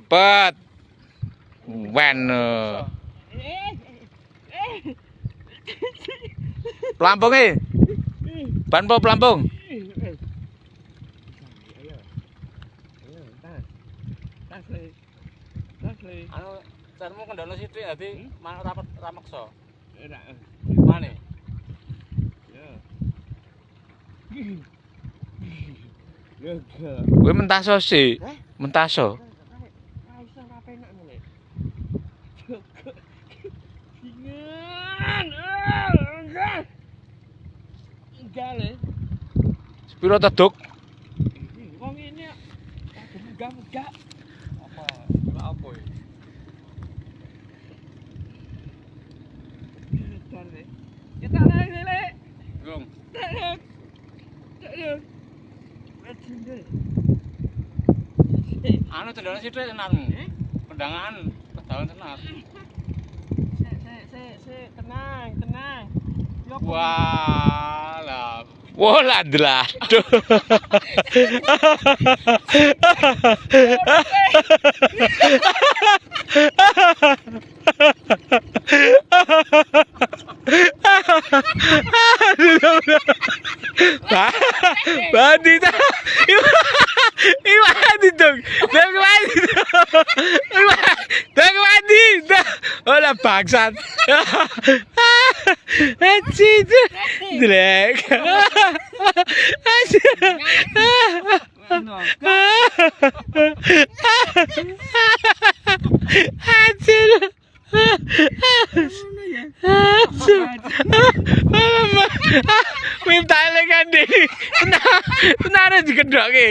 Pet. Wen. Pelampung ban po pelampung. Anu, carmu kendala sithik dadi rapat ramaksa. Mane? Kowe mentaso sih. Mentaso. Sepiro teduk? Wong ini megah-megah. Apa ya? Kita lagi, Lek. Gong. Tak. Anu tendane sithik tenarmu. Pendangan kedawan tenar. Sik, tenang. Yo, Walah. Wala dlado. Bandita. Iwadi dong. Iwadi. Olah bangsat. Anjir. Drek. Anjir. Minta elegan deh. Tenang digedhoke.